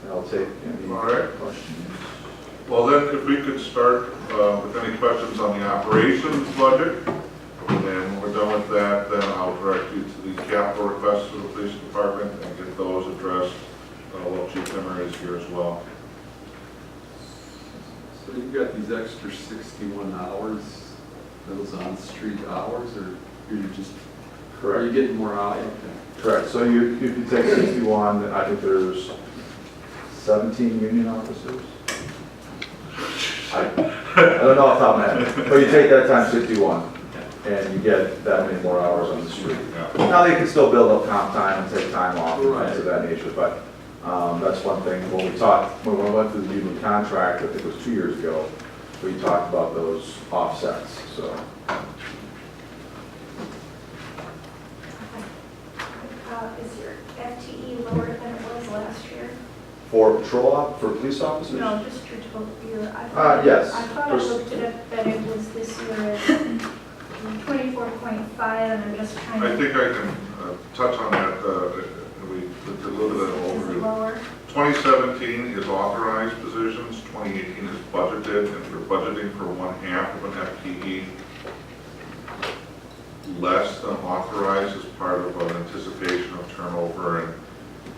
I'll take any All right. questions. Well then, if we could start with any questions on the operations budget, and when we're done with that, then I'll direct you to the capital requests for the police department and get those addressed while Chief Zimmer is here as well. So you've got these extra 61 hours, those on-street hours, or you're just, are you getting more out? Okay. Correct. So if you take 61, I think there's 17 union officers. I don't know off the top of my head, but you take that times 61, and you get that many more hours on the street. Yeah. Now they can still build up comp time and take time off and Right. things of that nature, but that's one thing. When we went through the union contract, I think it was 2 years ago, we talked about those offsets, so. Is your FTE lower than it was last year? For for police officers? No, just your total year. Yes. I thought I looked it up that it was this year at 24.5, and I'm just trying to. I think I can touch on that. We did a little bit of Is it overview. lower? 2017 is authorized positions, 2018 is budgeted, and we're budgeting for 1/2 of an FTE less than authorized as part of an anticipation of turnover and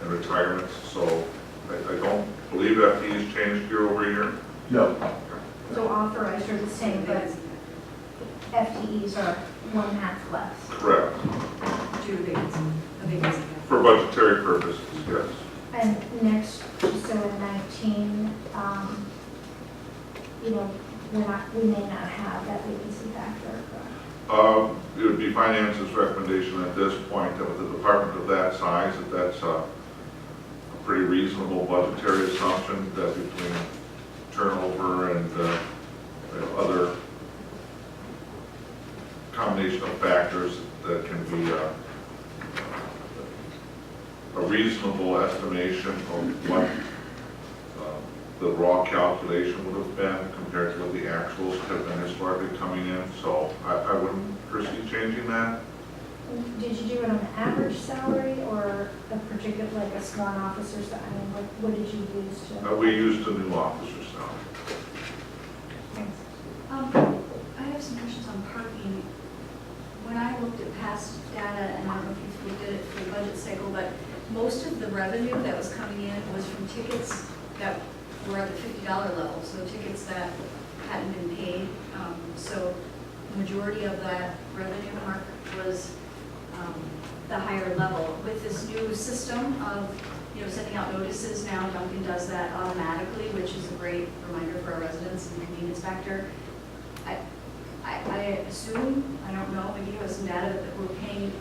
retirements. So I don't believe FTEs changed year over year. No. So authorized are the same, but FTEs are 1/2 less. Correct. Due to vacancy. For budgetary purposes, yes. And next, so in 19, we may not have that vacancy factor. It would be finance's recommendation at this point that with a department of that size, that's a pretty reasonable budgetary assumption that between turnover and other combination of factors that can be a reasonable estimation of what the raw calculation would have been compared to what the actuals have been historically coming in. So I wouldn't foresee changing that. Did you do it on an average salary or a particular, like a sworn officer's, what did you use to? We used a new officer's salary. Thanks. I have some questions on parking. When I looked at past data, and I don't know if you've looked at it for the budget cycle, but most of the revenue that was coming in was from tickets that were at the $50 level, so tickets that hadn't been paid. So the majority of that revenue, Mark, was the higher level. With this new system of sending out notices now, Duncan does that automatically, which is a great reminder for our residents and convenience factor. I assume, I don't know, maybe you have some data that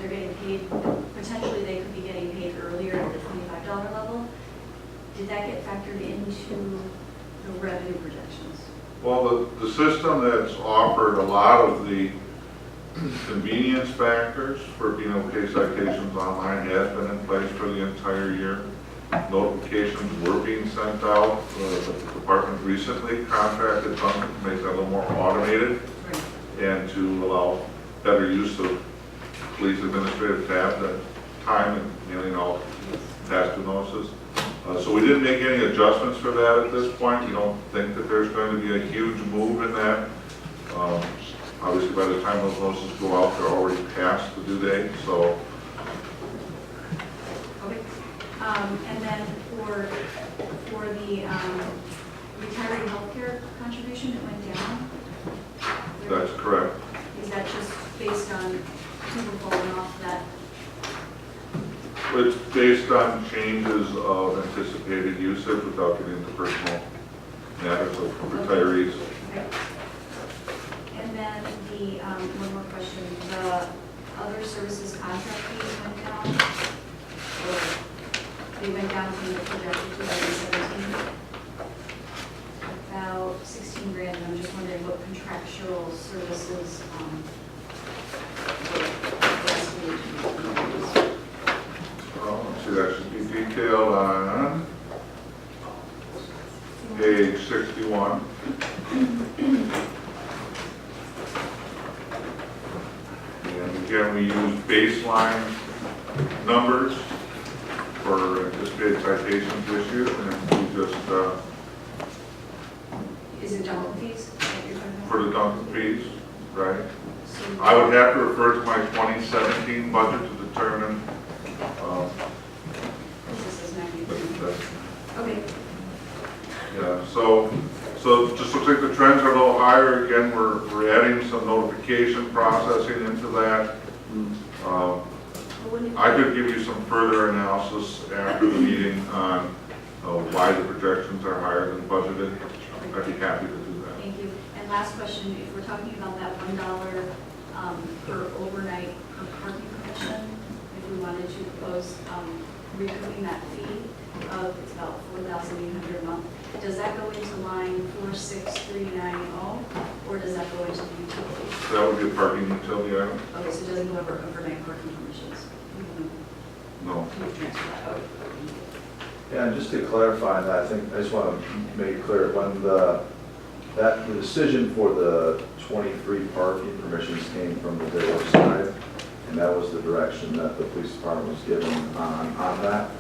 they're getting paid, potentially they could be getting paid earlier at the $25 level. Did that get factored into the revenue projections? Well, the system that's offered a lot of the convenience factors for being able to pay citations online has been in place for the entire year. Notifications were being sent out. The department recently contracted something to make that a little more automated and to allow better use of police administrative time and mailing out past due notices. So we didn't make any adjustments for that at this point. We don't think that there's going to be a huge move in that. Obviously, by the time those notices go out, they're already past the due date. So, Okay. And then for the retiree healthcare contribution, it went down? that's correct. Is that just based on people falling off that? It's based on changes of anticipated usage without getting into personal matters of retirees. Okay. And then one more question, the other services contract fees went down? Or they went down from the projected 2017? About 16 grand, and I'm just wondering what contractual services Let's see, that should be detailed on page 61. And again, we use baseline numbers for anticipated citations issued, and we just, Is it Duncan fees that you're talking about? for the Duncan fees, right? So- I would have to refer to my 2017 budget to determine, This is 93. that- Okay, yeah, so just looks like the trends are a little higher. Again, we're adding some notification processing into that. well, wouldn't it- I could give you some further analysis after the meeting on why the projections are higher than budgeted. I'd be happy to do that. Thank you. And last question, if we're talking about that $1 per overnight per parking permission, if we wanted to propose recouping that fee of, it's about $4,800 a month, does that go into line 46390, or does that go into the utilities? So that would be a parking utility item? Okay, so it doesn't go over overnight parking permissions? No. You can transfer that out. Yeah, and just to clarify that, I think, I just want to make it clear, when the decision for the 23 parking permissions came from the village side, and that was the direction that the police department was given on that.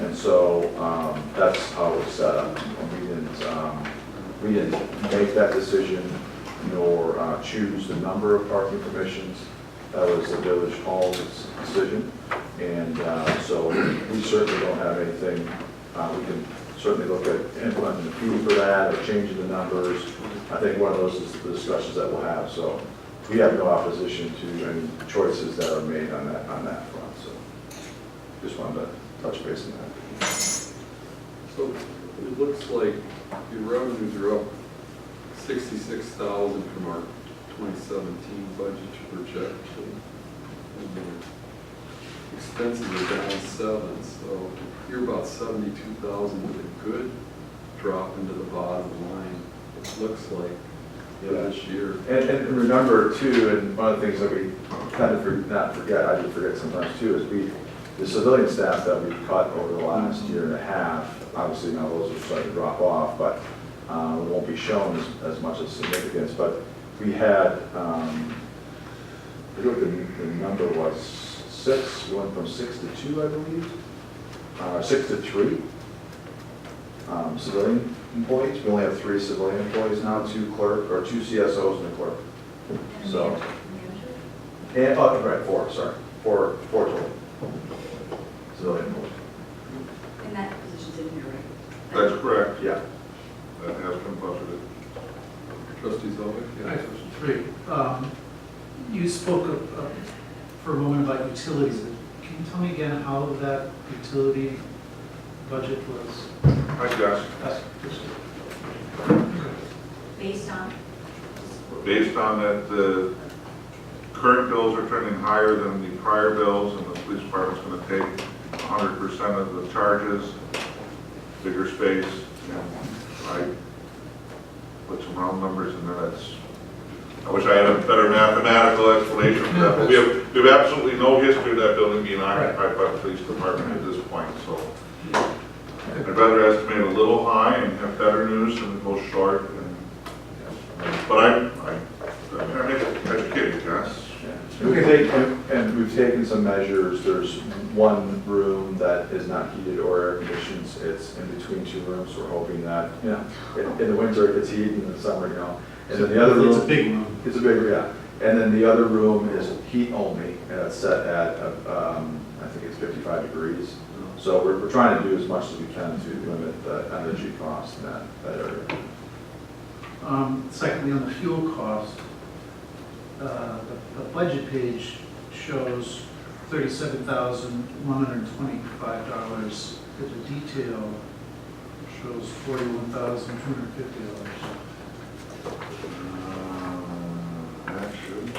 And so that's how it was set up. We didn't make that decision nor choose the number of parking permissions. That was the village hall's decision. And so we certainly don't have anything. We can certainly look at implementing a fee for that or changing the numbers. I think one of those is the discussions that we'll have. So we have no opposition to any choices that are made on that front. So just wanted to touch base on that. So it looks like your revenues are up 66,000 from our 2017 budget projection. And the expenses are down 7, so you're about 72,000 with a good drop into the bottom line, it looks like, for this year. And remember too, and one of the things that we kind of not forget, I do forget sometimes too, is the civilian staff that we've cut over the last year and a half, obviously now those are starting to drop off, but it won't be shown as much as significance, but we had, I think the number was 6, we went from 6 to 2, I believe, 6 to 3 civilian employees. We only have 3 civilian employees now, 2 CSOs and a clerk. So, and, oh, right, 4, sorry, 4 total civilian employees. And that position's in here, right? That's correct. Yeah. That has been budgeted. Trustee Zelvick? I have three. You spoke for a moment about utilities. Can you tell me again how that utility budget was? I guess, Based on? based on that, the current bills are trending higher than the prior bills, and the police department's going to take 100% of the charges, bigger space, and I put some round numbers in there. I wish I had a better mathematical explanation for that, but we have absolutely no history of that building being occupied by the police department at this point, so I'd rather estimate a little high and have better news than go short. But I make an educated guess. And we've taken some measures. There's one room that is not heated or air conditioned. It's in between 2 rooms. We're hoping that, in the winter it gets heated, in the summer, And then the other room. It's a big room. It's a big room, yeah. And then the other room is heat only, and it's set at, I think it's 55 degrees. So we're trying to do as much as we can to limit the energy cost in that area. Secondly, on the fuel cost, the budget page shows $37,125. The detail shows $41,250. That should be.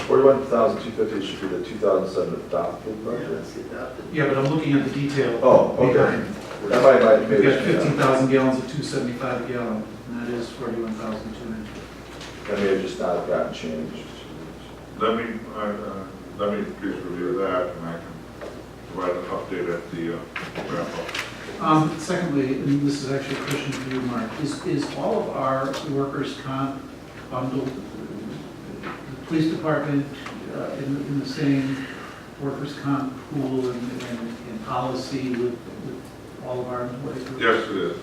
41,250 should be the 2007 adopted budget. Yeah, but I'm looking at the detail. Oh, okay. behind. That might We've maybe. got 15,000 gallons of 275 a gallon, and that is 41,200. That may have just not have gotten changed. Let me please review that, and I can provide an update at the wrap-up. Secondly, and this is actually a question for you, Mark, is all of our workers' comp bundled? The police department in the same workers' comp pool and policy with all of our employees? Yes, it is.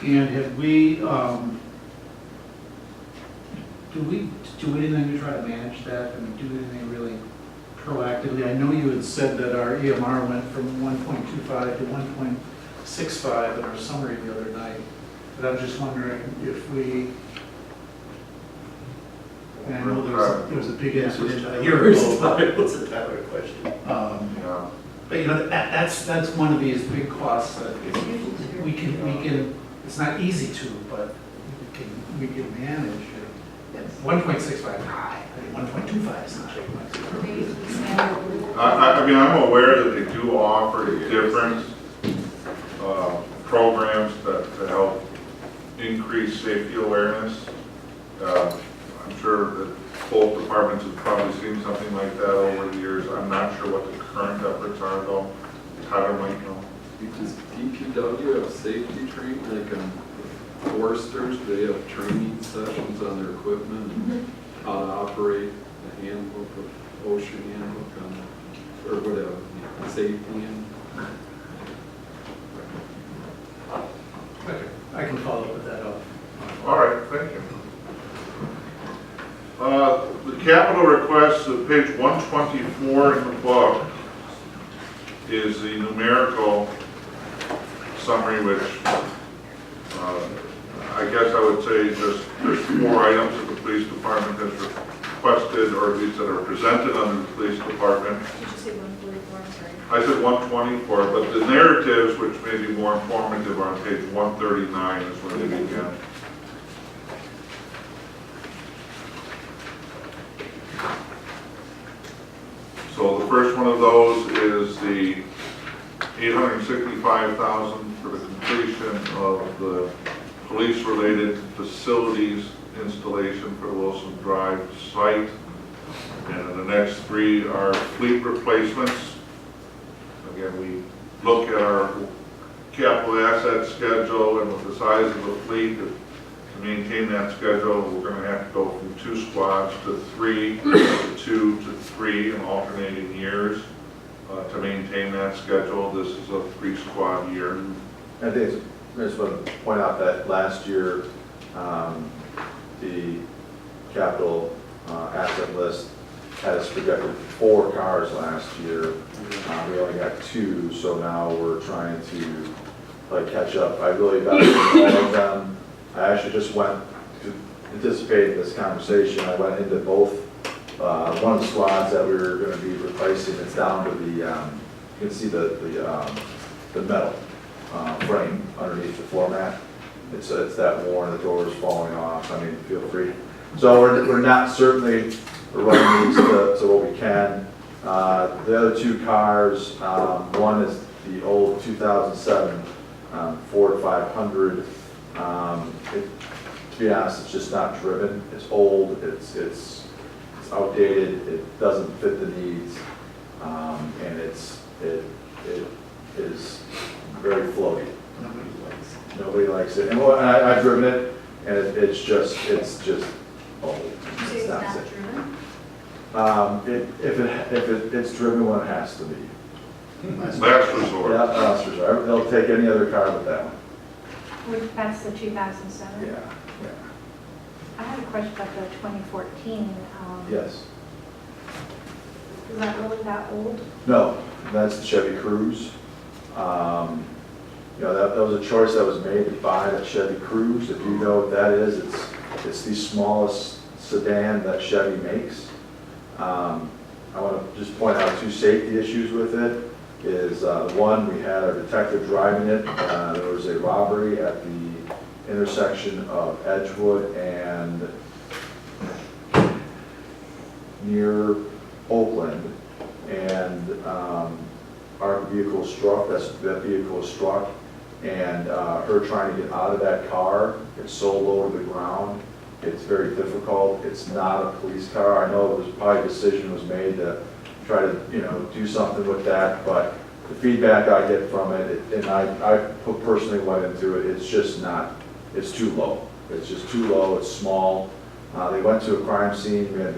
And have we, do we do anything to try to manage that? I mean, do anything really proactively? I know you had said that our EMR went from 1.25 to 1.65 in our summary the other night. But I'm just wondering if we, and I know there was a big incident a year ago. What's the type of question? Yeah. But you know, that's one of these big costs that we can, it's not easy to, but we can manage. 1.65 is high, I mean, 1.25 is not. I mean, I'm aware that they do offer different programs to help increase safety awareness. I'm sure that both departments have probably seen something like that over the years. I'm not sure what the current efforts are though. Tyler might know. Does DPW have safety training, like foresters, do they have training sessions on their equipment? And how to operate the handbook of OSHA handbook on, or whatever, safety and. Okay, I can follow up with that up. All right, thank you. The capital request, page 124 in the book, is the numerical summary, which I guess I would say there's 4 items that the police department has requested, or at least that are presented under the police department. Did you say 144, I'm sorry? I said 124, but the narratives, which may be more informative, are on page 139 is where they begin. So the first one of those is the $865,000 for the completion of the police-related facilities installation for the Wilson Drive site. And the next 3 are fleet replacements. Again, we look at our capital asset schedule, and with the size of the fleet, to maintain that schedule, we're going to have to go from 2 squads to 3, to 2 to 3 in alternating years to maintain that schedule. This is a 3-squad year. I think I just want to point out that last year, the capital asset list had us projected 4 cars last year. We only got 2, so now we're trying to catch up. I really valued all of them. I actually just went to anticipate this conversation. I went into both one of the squads that we were going to be replacing. It's down to the you can see the metal frame underneath the floor mat. It's that worn. The door's falling off. I mean, feel free. So we're not certainly running these to what we can. The other 2 cars, one is the old 2007 Ford 500. To be honest, it's just not driven. It's old. It's outdated. It doesn't fit the needs, and it is very floaty. Nobody likes it. And I've driven it, and it's just old. Did you say It's it's not not safe. driven? It's driven when it has to be. Last resort. Yeah, last resort. They'll take any other car but that one. That's the 2007? Yeah. I have a question about the 2014. Yes. Is that really that old? No, that's the Chevy Cruze. That was a choice that was made to buy that Chevy Cruze. If you know what that is, it's the smallest sedan that Chevy makes. I want to just point out 2 safety issues with it. Is one, we had a detective driving it. There was a robbery at the intersection of Edgewood and near Oakland, and our vehicle struck. That vehicle was struck, and her trying to get out of that car, it's so low to the ground. It's very difficult. It's not a police car. I know it was probably a decision was made to try to do something with that, but the feedback I get from it, and I personally went into it, it's just not. It's too low. It's just too low. It's small. They went to a crime scene. We had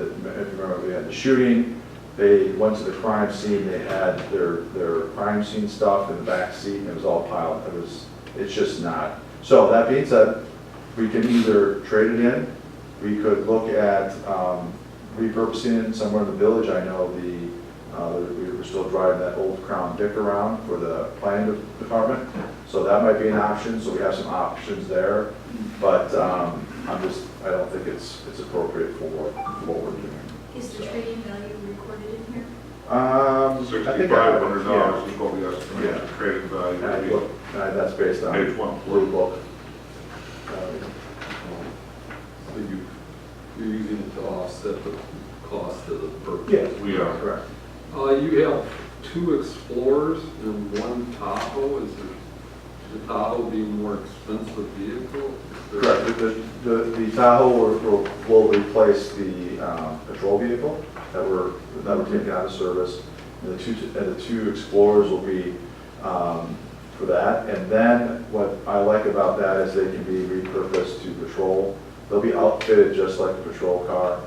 we had the shooting. they went to the crime scene, they had their crime scene stuff in the back seat, and it was all piled, it's just not. So that being said, we can either trade it in, we could look at repurposing it somewhere in the village. I know we were still driving that old Crown Vic around for the planning department, so that might be an option, so we have some options there. But I don't think it's appropriate for what we're doing. Is the trading value recorded in here? I think $6,500 is what we estimate Yeah. the trading value I would be. look, that's based on Page 1. Blue Book. So you're using it to offset the cost of the purchase? Yeah, We are. correct. You have 2 Explorers and 1 Tahoe. Is the Tahoe being more expensive vehicle? Is there- Correct. The Tahoe will replace the patrol vehicle that we're taking out of service. And the two Explorers will be for that. And then what I like about that is they can be repurposed to patrol. They'll be outfitted just like a patrol car.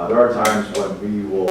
There are times when we will